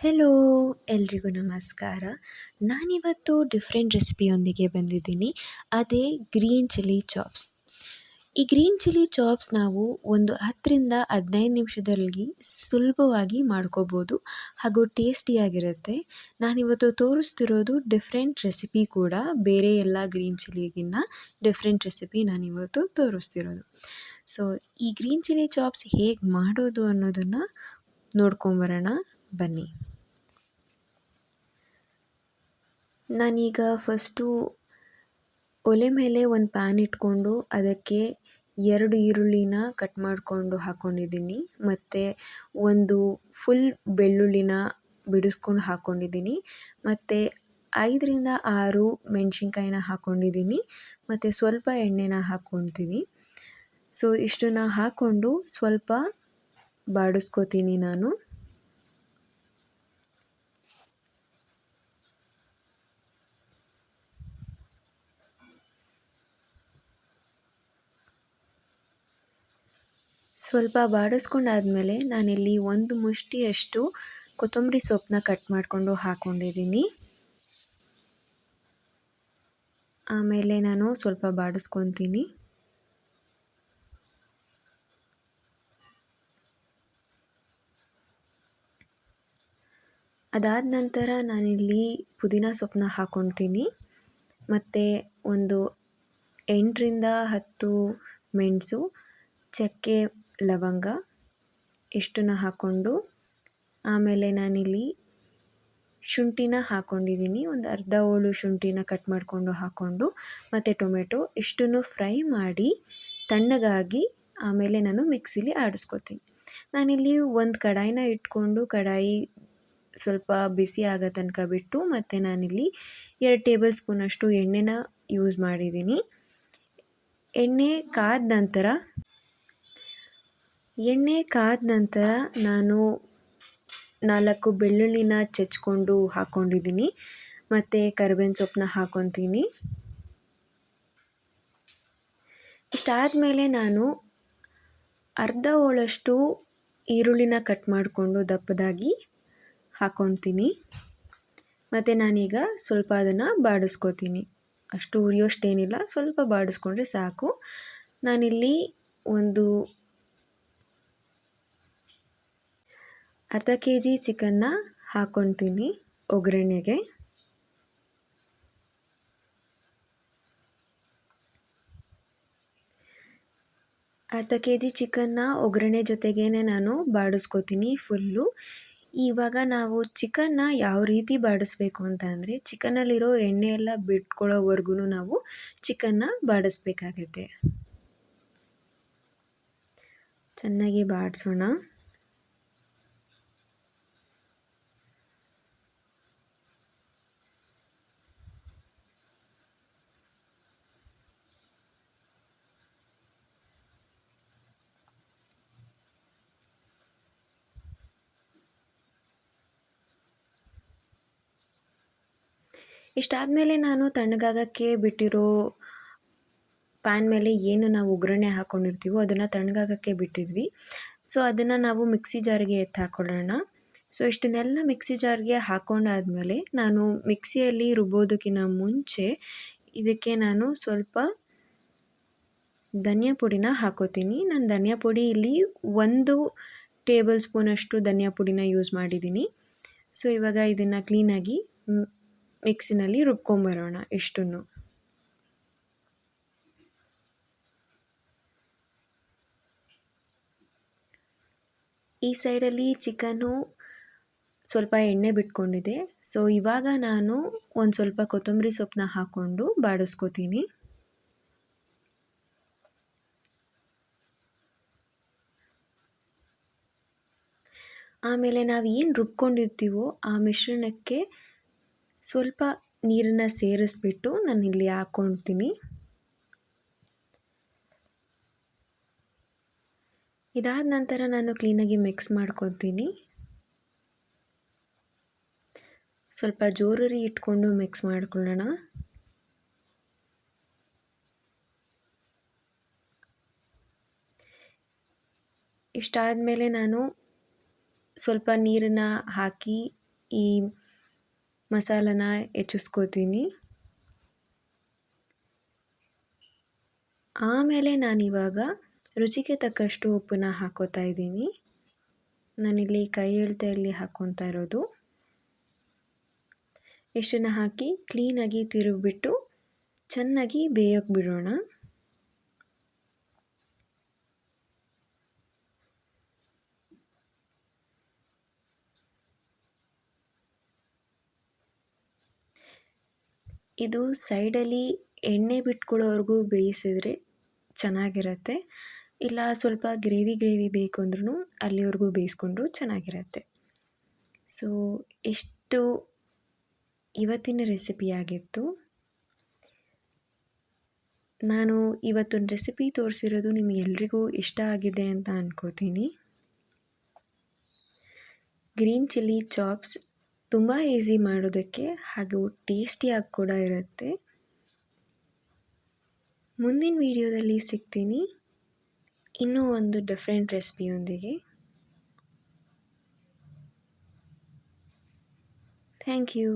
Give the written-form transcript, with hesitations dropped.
Hello ಎಲ್ರಿಗೂ ನಮಸ್ಕಾರ. ನಾನಿವತ್ತು ಡಿಫ್ರೆಂಟ್ ರೆಸಿಪಿಯೊಂದಿಗೆ ಬಂದಿದ್ದೀನಿ. ಅದೇ ಗ್ರೀನ್ ಚಿಲ್ಲಿ ಚಾಪ್ಸ್. ಈ ಗ್ರೀನ್ ಚಿಲ್ಲಿ ಚಾಪ್ಸ್ ನಾವು ಒಂದು 10ರಿಂದ 15 ನಿಮಿಷದಲ್ಲಿ ಸುಲಭವಾಗಿ ಮಾಡ್ಕೋಬೋದು ಹಾಗೂ ಟೇಸ್ಟಿಯಾಗಿರುತ್ತೆ. ನಾನಿವತ್ತು ತೋರಿಸ್ತಿರೋದು ಡಿಫ್ರೆಂಟ್ ರೆಸಿಪಿ ಕೂಡ. ಬೇರೆ ಎಲ್ಲ ಗ್ರೀನ್ ಚಿಲ್ಲಿಗಿನ್ನ ಡಿಫ್ರೆಂಟ್ ರೆಸಿಪಿ ನಾನಿವತ್ತು ತೋರಿಸ್ತಿರೋದು. ಸೊ ಈ ಗ್ರೀನ್ ಚಿಲ್ಲಿ ಚಾಪ್ಸ್ ಹೇಗೆ ಮಾಡೋದು ಅನ್ನೋದನ್ನು ನೋಡ್ಕೊಂಬರೋಣ ಬನ್ನಿ. ನಾನೀಗ ಫಸ್ಟು ಒಲೆ ಮೇಲೆ ಒಂದು ಪ್ಯಾನ್ ಇಟ್ಕೊಂಡು ಅದಕ್ಕೆ 2 ಈರುಳ್ಳಿನ ಕಟ್ ಮಾಡಿಕೊಂಡು ಹಾಕ್ಕೊಂಡಿದ್ದೀನಿ. ಮತ್ತು ಒಂದು ಫುಲ್ ಬೆಳ್ಳುಳ್ಳಿನ ಬಿಡಿಸ್ಕೊಂಡು ಹಾಕ್ಕೊಂಡಿದ್ದೀನಿ. ಮತ್ತು 5ರಿಂದ 6 ಮೆಣಸಿನ್ಕಾಯಿನ ಹಾಕ್ಕೊಂಡಿದ್ದೀನಿ. ಮತ್ತು ಸ್ವಲ್ಪ ಎಣ್ಣೆನ ಹಾಕ್ಕೊಳ್ತೀನಿ. ಸೊ ಇಷ್ಟನ್ನು ಹಾಕ್ಕೊಂಡು ಸ್ವಲ್ಪ ಬಾಡಿಸ್ಕೊತೀನಿ ನಾನು. ಸ್ವಲ್ಪ ಬಾಡಿಸ್ಕೊಂಡಾದ್ಮೇಲೆ ನಾನಿಲ್ಲಿ ಒಂದು ಮುಷ್ಟಿಯಷ್ಟು ಕೊತ್ತಂಬರಿ ಸೊಪ್ಪನ್ನ ಕಟ್ ಮಾಡಿಕೊಂಡು ಹಾಕ್ಕೊಂಡಿದ್ದೀನಿ. ಆಮೇಲೆ ನಾನು ಸ್ವಲ್ಪ ಬಾಡಿಸ್ಕೊತೀನಿ. ಅದಾದ ನಂತರ ನಾನಿಲ್ಲಿ ಪುದೀನ ಸೊಪ್ಪನ್ನ ಹಾಕ್ಕೊಳ್ತೀನಿ. ಮತ್ತು ಒಂದು 8ರಿಂದ 10 ಮೆಣಸು, ಚಕ್ಕೆ, ಲವಂಗ ಇಷ್ಟನ್ನು ಹಾಕ್ಕೊಂಡು, ಆಮೇಲೆ ನಾನಿಲ್ಲಿ ಶುಂಠಿನ ಹಾಕ್ಕೊಂಡಿದ್ದೀನಿ. ಒಂದು ಅರ್ಧ ಹೋಳು ಶುಂಠಿನ ಕಟ್ ಮಾಡಿಕೊಂಡು ಹಾಕ್ಕೊಂಡು, ಮತ್ತು ಟೊಮೆಟೊ ಇಷ್ಟನ್ನು ಫ್ರೈ ಮಾಡಿ ತಣ್ಣಗಾಗಿ ಆಮೇಲೆ ನಾನು ಮಿಕ್ಸಿಲಿ ಆಡಿಸ್ಕೊತೀನಿ. ನಾನಿಲ್ಲಿ ಒಂದು ಕಡಾಯಿನ ಇಟ್ಕೊಂಡು ಕಡಾಯಿ ಸ್ವಲ್ಪ ಬಿಸಿ ಆಗೋ ತನಕ ಬಿಟ್ಟು, ಮತ್ತು ನಾನಿಲ್ಲಿ 2 ಟೇಬಲ್ ಸ್ಪೂನಷ್ಟು ಎಣ್ಣೆನ ಯೂಸ್ ಮಾಡಿದ್ದೀನಿ. ಎಣ್ಣೆ ಕಾದ ನಂತರ ನಾನು 4 ಬೆಳ್ಳುಳ್ಳಿನ ಚಚ್ಕೊಂಡು ಹಾಕ್ಕೊಂಡಿದ್ದೀನಿ. ಮತ್ತು ಕರಿಬೇವಿನ ಸೊಪ್ಪನ್ನ ಹಾಕ್ಕೊತೀನಿ. ಇಷ್ಟಾದಮೇಲೆ ನಾನು ಅರ್ಧ ಹೋಳಷ್ಟು ಈರುಳ್ಳಿನ ಕಟ್ ಮಾಡಿಕೊಂಡು ದಪ್ಪದಾಗಿ ಹಾಕ್ಕೊತೀನಿ. ಮತ್ತು ನಾನೀಗ ಸ್ವಲ್ಪ ಅದನ್ನು ಬಾಡಿಸ್ಕೊತೀನಿ. ಅಷ್ಟು ಉರಿಯೋಷ್ಟೇನಿಲ್ಲ, ಸ್ವಲ್ಪ ಬಾಡಿಸ್ಕೊಂಡ್ರೆ ಸಾಕು. ನಾನಿಲ್ಲಿ ಒಂದು ಅರ್ಧ kg ಚಿಕನ್ನ ಹಾಕ್ಕೊತೀನಿ ಒಗ್ಗರಣೆಗೆ. ಅರ್ಧ kg ಚಿಕನ್ನ ಒಗ್ಗರಣೆ ಜೊತೆಗೇ ನಾನು ಬಾಡಿಸ್ಕೊತೀನಿ ಫುಲ್ಲು. ಇವಾಗ ನಾವು ಚಿಕನ್ನ ಯಾವ ರೀತಿ ಬಾಡಿಸ್ಬೇಕು ಅಂತ ಅಂದರೆ, ಚಿಕನ್ನಲ್ಲಿರೋ ಎಣ್ಣೆ ಎಲ್ಲ ಬಿಟ್ಕೊಳ್ಳೋವರೆಗೂ ನಾವು ಚಿಕನ್ನ ಬಾಡಿಸ್ಬೇಕಾಗತ್ತೆ. ಚೆನ್ನಾಗಿ ಬಾಡಿಸೋಣ. ಇಷ್ಟಾದಮೇಲೆ ನಾನು ತಣ್ಣಗಾಗಕ್ಕೆ ಬಿಟ್ಟಿರೋ ಪ್ಯಾನ್ ಮೇಲೆ ಏನು ನಾವು ಒಗ್ಗರಣೆ ಹಾಕ್ಕೊಂಡಿರ್ತೀವೋ ಅದನ್ನು ತಣ್ಣಗಾಗಕ್ಕೆ ಬಿಟ್ಟಿದ್ವಿ. ಸೊ ಅದನ್ನು ನಾವು ಮಿಕ್ಸಿ ಜಾರಿಗೆ ಎತ್ತಿ ಹಾಕ್ಕೊಳ್ಳೋಣ. ಸೊ ಇಷ್ಟನ್ನೆಲ್ಲ ಮಿಕ್ಸಿ ಜಾರ್ಗೆ ಹಾಕ್ಕೊಂಡಾದ್ಮೇಲೆ ನಾನು ಮಿಕ್ಸಿಯಲ್ಲಿ ರುಬ್ಬೋದಕ್ಕಿಂತ ಮುಂಚೆ ಇದಕ್ಕೆ ನಾನು ಸ್ವಲ್ಪ ಧನಿಯಾ ಪುಡಿನ ಹಾಕ್ಕೋತೀನಿ. ನಾನು ಧನಿಯಾ ಪುಡಿ ಇಲ್ಲಿ 1 ಟೇಬಲ್ ಸ್ಪೂನಷ್ಟು ಧನಿಯಾ ಪುಡಿನ ಯೂಸ್ ಮಾಡಿದ್ದೀನಿ. ಸೊ ಇವಾಗ ಇದನ್ನು ಕ್ಲೀನಾಗಿ ಮಿಕ್ಸಿನಲ್ಲಿ ರುಬ್ಕೊಂಬರೋಣ ಇಷ್ಟನ್ನು. ಈ ಸೈಡಲ್ಲಿ ಚಿಕನ್ನು ಸ್ವಲ್ಪ ಎಣ್ಣೆ ಬಿಟ್ಕೊಂಡಿದೆ. ಸೊ ಇವಾಗ ನಾನು ಒಂದು ಸ್ವಲ್ಪ ಕೊತ್ತಂಬರಿ ಸೊಪ್ಪನ್ನ ಹಾಕ್ಕೊಂಡು ಬಾಡಿಸ್ಕೊತೀನಿ. ಆಮೇಲೆ ನಾವು ಏನು ರುಬ್ಕೊಂಡಿರ್ತೀವೋ ಆ ಮಿಶ್ರಣಕ್ಕೆ ಸ್ವಲ್ಪ ನೀರನ್ನು ಸೇರಿಸ್ಬಿಟ್ಟು ನಾನಿಲ್ಲಿ ಹಾಕ್ಕೊಳ್ತೀನಿ. ಇದಾದ ನಂತರ ನಾನು ಕ್ಲೀನಾಗಿ ಮಿಕ್ಸ್ ಮಾಡ್ಕೊತೀನಿ. ಸ್ವಲ್ಪ ಜೋರಾಗಿ ಇಟ್ಕೊಂಡು ಮಿಕ್ಸ್ ಮಾಡ್ಕೊಳ್ಳೋಣ. ಇಷ್ಟಾದಮೇಲೆ ನಾನು ಸ್ವಲ್ಪ ನೀರನ್ನು ಹಾಕಿ ಈ ಮಸಾಲನ ಹೆಚ್ಚಿಸ್ಕೋತೀನಿ. ಆಮೇಲೆ ನಾನಿವಾಗ ರುಚಿಗೆ ತಕ್ಕಷ್ಟು ಉಪ್ಪನ್ನ ಹಾಕ್ಕೋತಾ ಇದ್ದೀನಿ. ನಾನಿಲ್ಲಿ ಕೈ ಅಳತೆಯಲ್ಲಿ ಹಾಕ್ಕೊತಾ ಇರೋದು. ಇಷ್ಟನ್ನು ಹಾಕಿ ಕ್ಲೀನಾಗಿ ತಿರುಗಿಬಿಟ್ಟು ಚೆನ್ನಾಗಿ ಬೇಯೋಕ್ಕೆ ಬಿಡೋಣ. ಇದು ಸೈಡಲ್ಲಿ ಎಣ್ಣೆ ಬಿಟ್ಕೊಳ್ಳೋವರೆಗೂ ಬೇಯಿಸಿದ್ರೆ ಚೆನ್ನಾಗಿರುತ್ತೆ. ಇಲ್ಲ ಸ್ವಲ್ಪ ಗ್ರೇವಿ ಬೇಕು ಅಂದ್ರೂ ಅಲ್ಲಿವರೆಗೂ ಬೇಯಿಸ್ಕೊಂಡ್ರೂ ಚೆನ್ನಾಗಿರುತ್ತೆ. ಸೊ ಎಷ್ಟು ಇವತ್ತಿನ ರೆಸಿಪಿಯಾಗಿತ್ತು. ನಾನು ಇವತ್ತೊಂದು ರೆಸಿಪಿ ತೋರಿಸಿರೋದು ನಿಮಗೆಲ್ರಿಗೂ ಇಷ್ಟ ಆಗಿದೆ ಅಂತ ಅಂದ್ಕೋತೀನಿ. ಗ್ರೀನ್ ಚಿಲ್ಲಿ ಚಾಪ್ಸ್ ತುಂಬ ಈಸಿ ಮಾಡೋದಕ್ಕೆ, ಹಾಗೂ ಟೇಸ್ಟಿಯಾಗಿ ಕೂಡ ಇರುತ್ತೆ. ಮುಂದಿನ ವಿಡಿಯೋದಲ್ಲಿ ಸಿಗ್ತೀನಿ ಇನ್ನೂ ಒಂದು ಡಿಫ್ರೆಂಟ್ ರೆಸಿಪಿಯೊಂದಿಗೆ. Thank you.